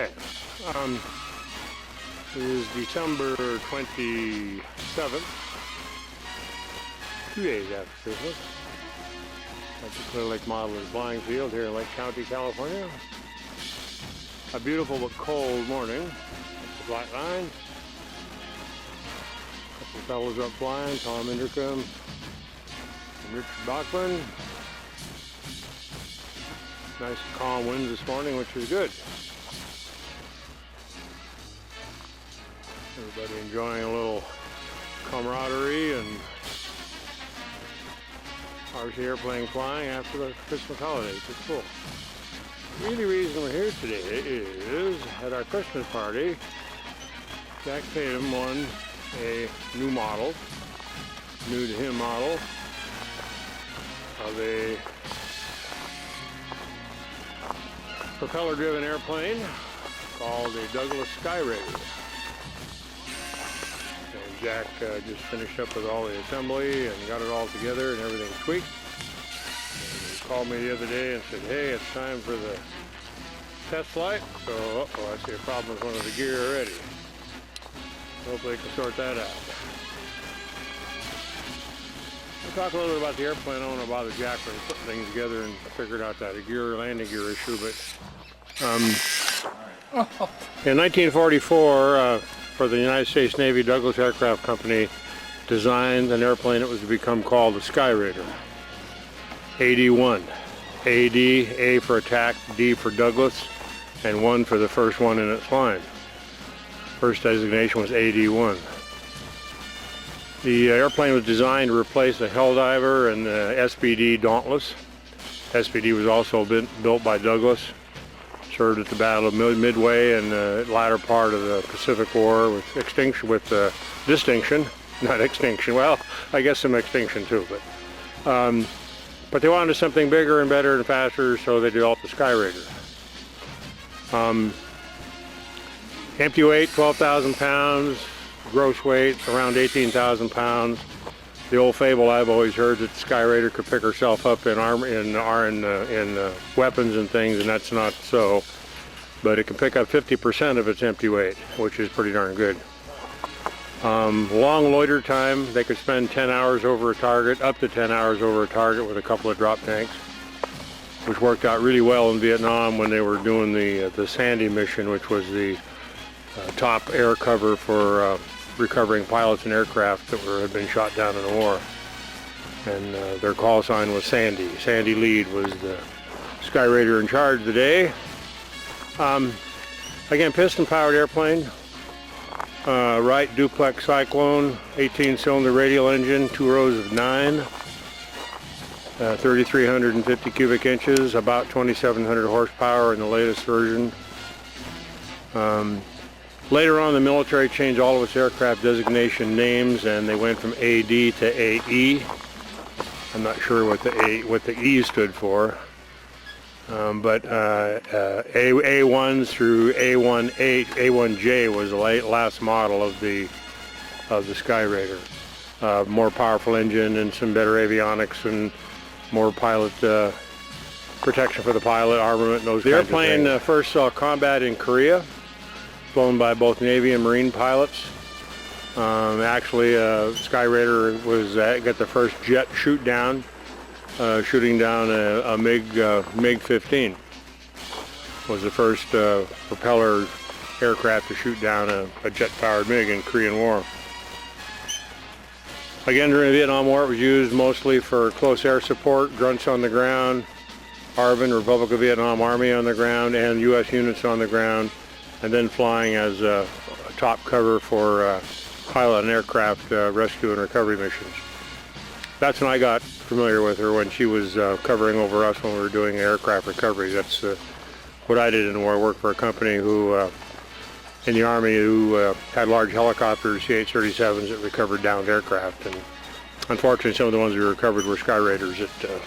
Okay, it is December 27th, 2 days after Christmas, at the Clearlake Modelers flying field here in Lake County, California. A beautiful but cold morning at the flat line. A couple of fellows up flying, Tom Indercombe and Richard Bachman. Nice calm winds this morning, which is good. Everybody enjoying a little camaraderie and RC airplane flying after the Christmas holidays. It's cool. The really reason we're here today is at our Christmas party, Jack Tatum won a new model, new to him model of a propeller-driven airplane called a Douglas Skyraider. And Jack just finished up with all the assembly and got it all together and everything tweaked. And he called me the other day and said, hey, it's time for the test flight. So, uh-oh, I see a problem with one of the gear already. Hopefully they can sort that out. We'll talk a little bit about the airplane. I don't want to bother Jack when he's putting things together and figured out that landing gear issue, but in 1944, for the United States Navy, Douglas Aircraft Company designed an airplane that was to become called the Skyraider. AD-1. AD, A for attack, D for Douglas, and 1 for the first one in its line. First designation was AD-1. The airplane was designed to replace the Helldiver and the SPD Dauntless. SPD was also built by Douglas. Served at the Battle of Midway and the latter part of the Pacific War with distinction, not extinction. Well, I guess some extinction too, but they wanted something bigger and better and faster, so they developed the Skyraider. Empty weight, 12,000 pounds. Gross weight, around 18,000 pounds. The old fable I've always heard that the Skyraider could pick herself up in weapons and things, and that's not so. But it can pick up 50% of its empty weight, which is pretty darn good. Long loiter time, they could spend 10 hours over a target, up to 10 hours over a target with a couple of drop tanks, which worked out really well in Vietnam when they were doing the Sandy mission, which was the top air cover for recovering pilots and aircraft that had been shot down in the war. And their call sign was Sandy. Sandy Lead was the Skyraider in charge of the day. Again, piston-powered airplane. Wright duplex Cyclone, 18-cylinder radial engine, 2 rows of 9. 3,350 cubic inches, about 2,700 horsepower in the latest version. Later on, the military changed all of its aircraft designation names, and they went from AD to AE. I'm not sure what the E stood for, but A1 through A1J was the last model of the Skyraider. More powerful engine and some better avionics and more pilot protection for the pilot, armament, and those kinds of things. The airplane first saw combat in Korea, flown by both Navy and Marine pilots. Actually, Skyraider got the first jet shoot down, shooting down a MiG-15. Was the first propeller aircraft to shoot down a jet-powered MiG in Korean War. Again, during the Vietnam War, it was used mostly for close air support, grunts on the ground, ARVN, Republic of Vietnam Army on the ground, and U.S. units on the ground, and then flying as a top cover for pilot and aircraft rescue and recovery missions. That's when I got familiar with her, when she was covering over us when we were doing aircraft recovery. That's what I did in the war. I worked for a company in the Army who had large helicopters, CH-37s, that recovered downed aircraft. And unfortunately, some of the ones we recovered were Skyraiders that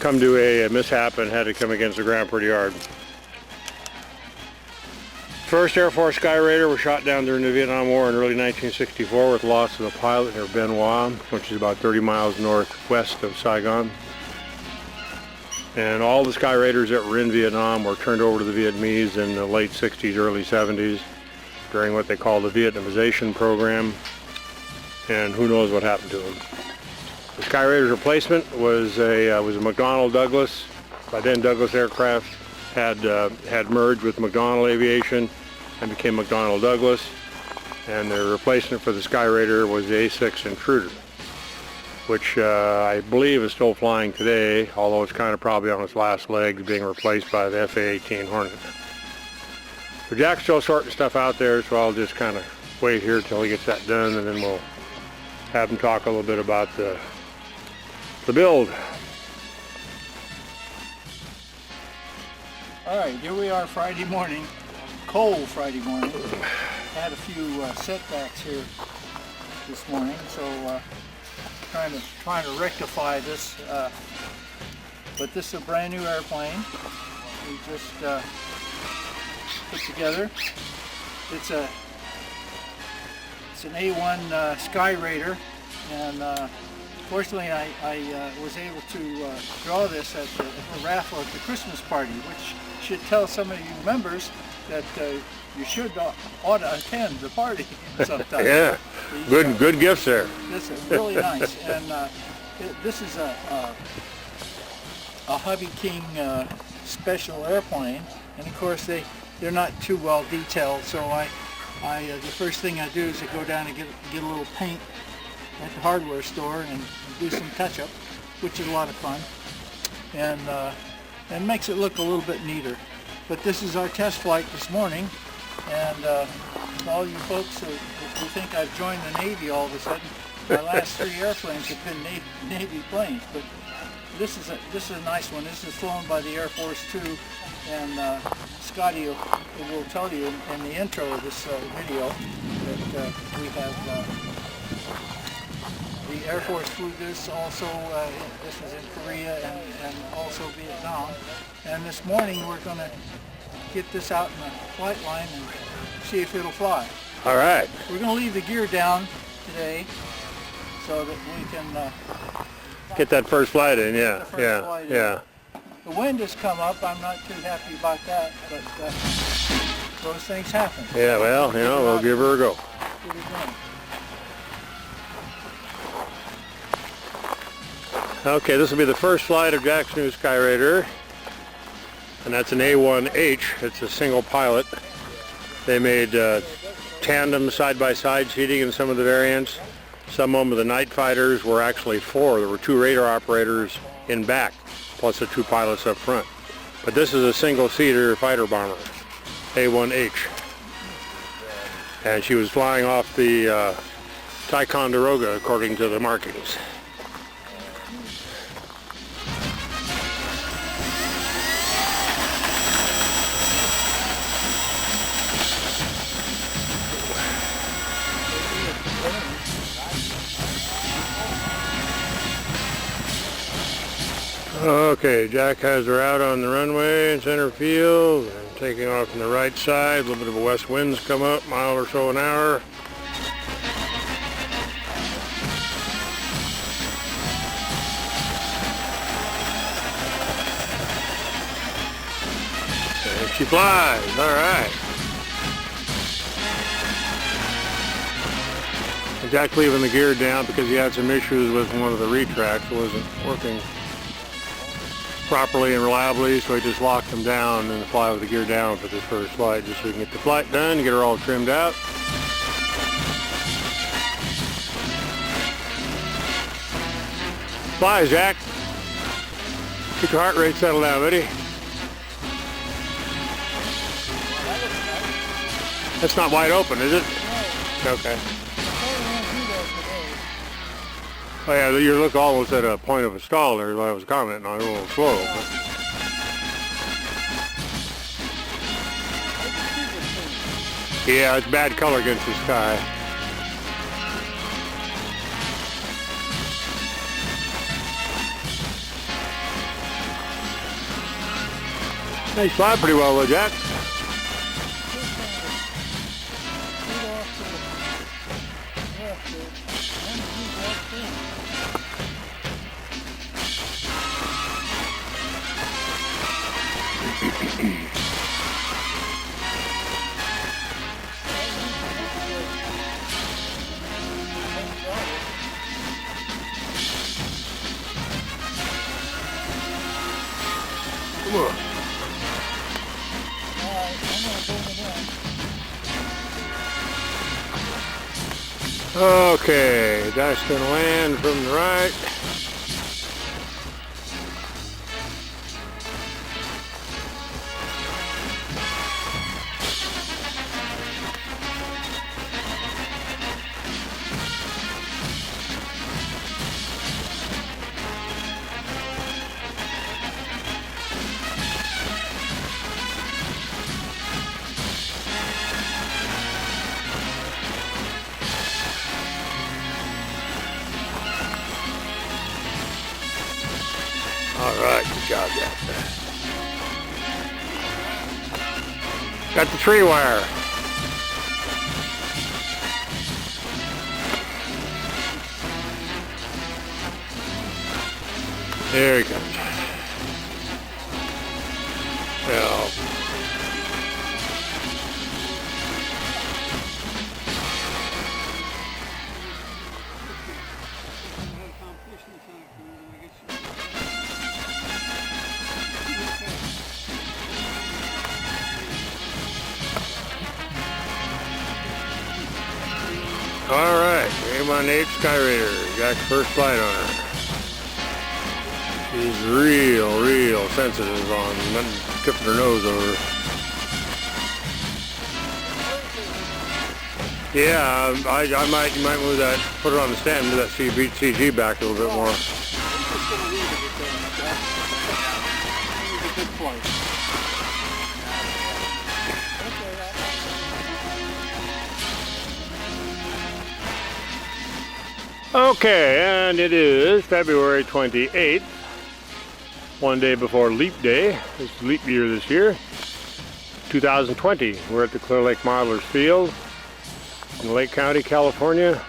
come to a mishap and had to come against the ground pretty hard. First Air Force Skyraider was shot down during the Vietnam War in early 1964 with loss of a pilot near Bien Hoa, which is about 30 miles northwest of Saigon. And all the Skyraiders that were in Vietnam were turned over to the Vietnamese in the late 60s, early 70s during what they call the Vietnamization program. And who knows what happened to them. The Skyraider's replacement was a McDonnell Douglas. By then, Douglas Aircraft had merged with McDonnell Aviation and became McDonnell Douglas. And the replacement for the Skyraider was the A6 Intruder, which I believe is still flying today, although it's kind of probably on its last legs, being replaced by the FA-18 Hornet. But Jack's still sorting stuff out there, so I'll just kind of wait here till he gets that done, and then we'll have him talk a little bit about the build. All right, here we are Friday morning, cold Friday morning. Had a few setbacks here this morning, so trying to rectify this. But this is a brand new airplane we just put together. It's an A1 Skyraider, and fortunately I was able to draw this at the raffle at the Christmas party, which should tell some of you members that you ought to attend the party sometime. Yeah, good gifts there. This is really nice, and this is a Hobby King special airplane, and of course they're not too well detailed. So the first thing I do is I go down and get a little paint at the hardware store and do some touch-up, which is a lot of fun, and makes it look a little bit neater. But this is our test flight this morning, and all you folks who think I've joined the Navy all of a sudden, my last 3 airplanes have been Navy planes, but this is a nice one. This is flown by the Air Force too, and Scotty will tell you in the intro of this video that we have the Air Force flew this also. This was in Korea and also Vietnam. And this morning we're going to get this out in the flight line and see if it'll fly. All right. We're going to leave the gear down today so that we can get that first flight in. Yeah, yeah. The wind has come up. I'm not too happy about that, but those things happen. Yeah, well, we'll give her a go. Get it done. Okay, this will be the first flight of Jack's new Skyraider, and that's an A1H. It's a single pilot. They made tandem side-by-side seating in some of the variants. Some of them, the night fighters, were actually 4. There were 2 radar operators in back, plus the 2 pilots up front. But this is a single-seater fighter bomber, A1H. And she was flying off the Ticonderoga, according to the markings. Okay, Jack has her out on the runway in center field and taking off from the right side. A little bit of a west wind's come up, mile or so an hour. And she flies, all right. Jack leaving the gear down because he had some issues with one of the retracts. It wasn't working properly and reliably, so he just locked them down and fly with the gear down for this first flight, just so we can get the flight done, get her all trimmed out. Fly, Jack. Get your heart rate settled down, buddy. That's not wide open, is it? Okay. Oh yeah, you look almost at a point of a stall there when I was commenting on it, a little slow. But. Yeah, it's bad color against the sky. Nice fly pretty well though, Jack. Okay, that's going to land from the right. All right, good job, Jack. Got the tree wire. There he comes. Well, all right, A18 Skyraider. Jack's first flight on her. She's real sensitive on nothing tipping her nose over. Yeah, you might move that, put it on the stand, move that CG back a little bit more. I'm just going to leave it at that. It was a good flight. Okay, and it is February 28th, one day before Leap Day. It's Leap Year this year, 2020. We're at the Clearlake Modelers Field in Lake County, California,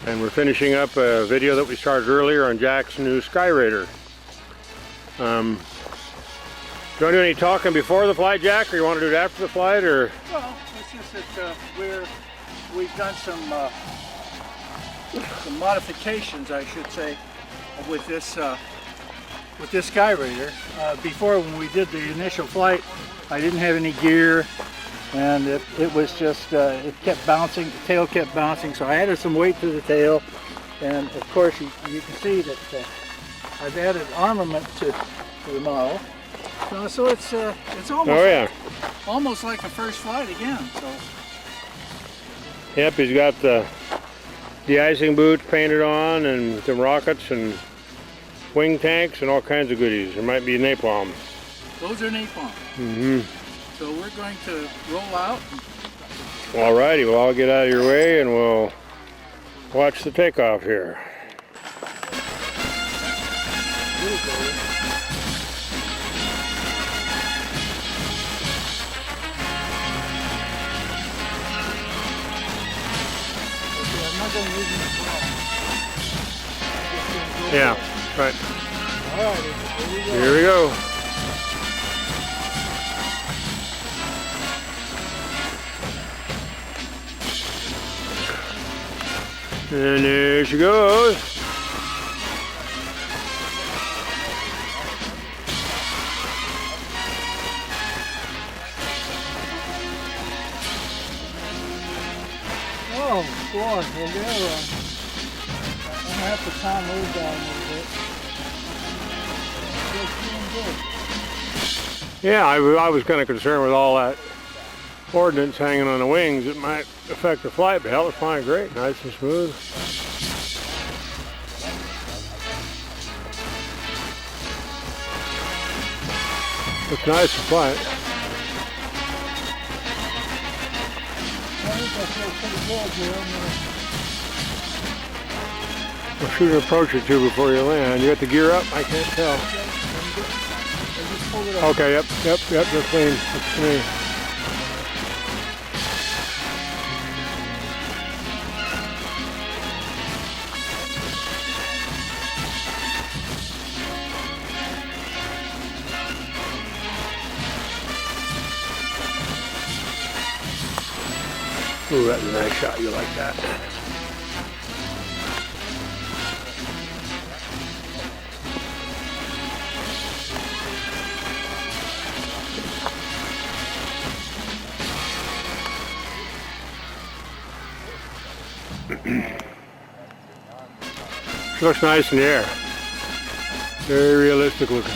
and we're finishing up a video that we started earlier on Jack's new Skyraider. Do you want to do any talking before the flight, Jack, or you want to do it after the flight, or? Well, it's just that we've done some modifications, I should say, with this Skyraider. Before, when we did the initial flight, I didn't have any gear, and it was just it kept bouncing. The tail kept bouncing, so I added some weight to the tail, and of course you can see that I've added armament to the model. So it's almost almost like a first flight again. So. Yep, he's got the de-icing boots painted on, and some rockets and wing tanks and all kinds of goodies. There might be napalm. Those are napalm. Mm-hmm. So we're going to roll out. Alrighty, well, I'll get out of your way and we'll watch the takeoff here. Yeah, right. Here we go. And there she goes. Oh boy, well, I'm gonna have to calm those down a little bit. Yeah, I was kind of concerned with all that ordnance hanging on the wings. It might affect the flight, but hell, it's flying great, nice and smooth. Looks nice to fly it. I think I feel pretty good here. Well, shoot an approach or two before you land. You got the gear up? I can't tell. Okay, yep, they're clean. That's me. Ooh, that's a nice shot. You like that. Looks nice in the air. Very realistic looking.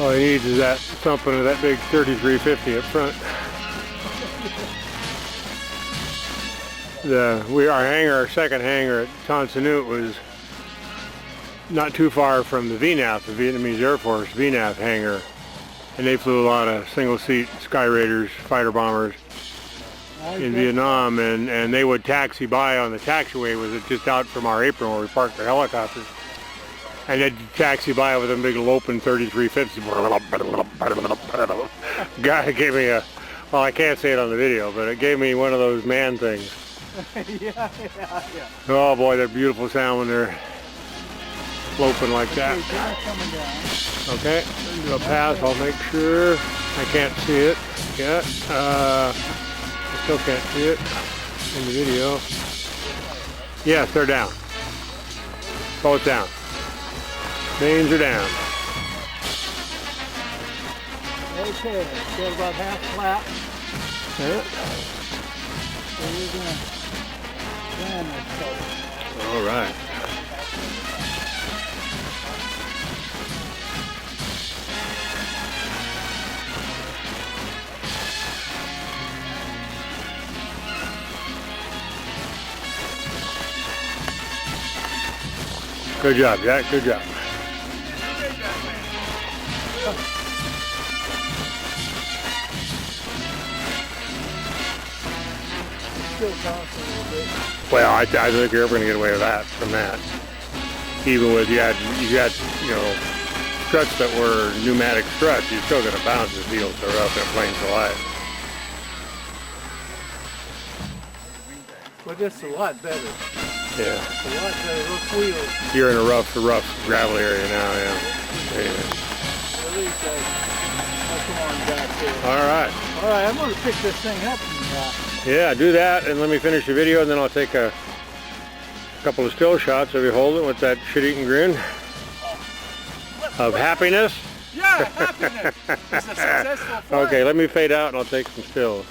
All he needs is that something of that big 3350 up front. Our second hangar at Tonsanut was not too far from the VNAF, the Vietnamese Air Force VNAF hangar, and they flew a lot of single-seat Skyraiders, fighter bombers in Vietnam, and they would taxi by on the taxiway, was it just out from our apron where we parked the helicopters, and they'd taxi by with them big loping 3350s. Guy gave me a, well, I can't say it on the video, but it gave me one of those man things. Yeah. Oh boy, that beautiful sound when they're loping like that. Okay, do a pass, I'll make sure. I can't see it yet. I still can't see it in the video. Yes, they're down. Both down. Mains are down. Okay, got about half flat. Yeah. So we're gonna jam this cover. All right. Good job, Jack. Good job. Well, I think you're ever going to get away with that from that. Even with you had struts that were pneumatic struts, you're still going to bounce the deal so rough and plane's so light. Well, this is a lot better. Yeah. A lot better. Those wheels. You're in a rough gravel area now, yeah. At least I'll come on back here. All right. All right, I'm going to pick this thing up and yeah, do that, and let me finish the video, and then I'll take a couple of still shots of you holding with that shit-eating grin of happiness. yeah, happiness. It's a successful flight. Okay, let me fade out, and I'll take some stills.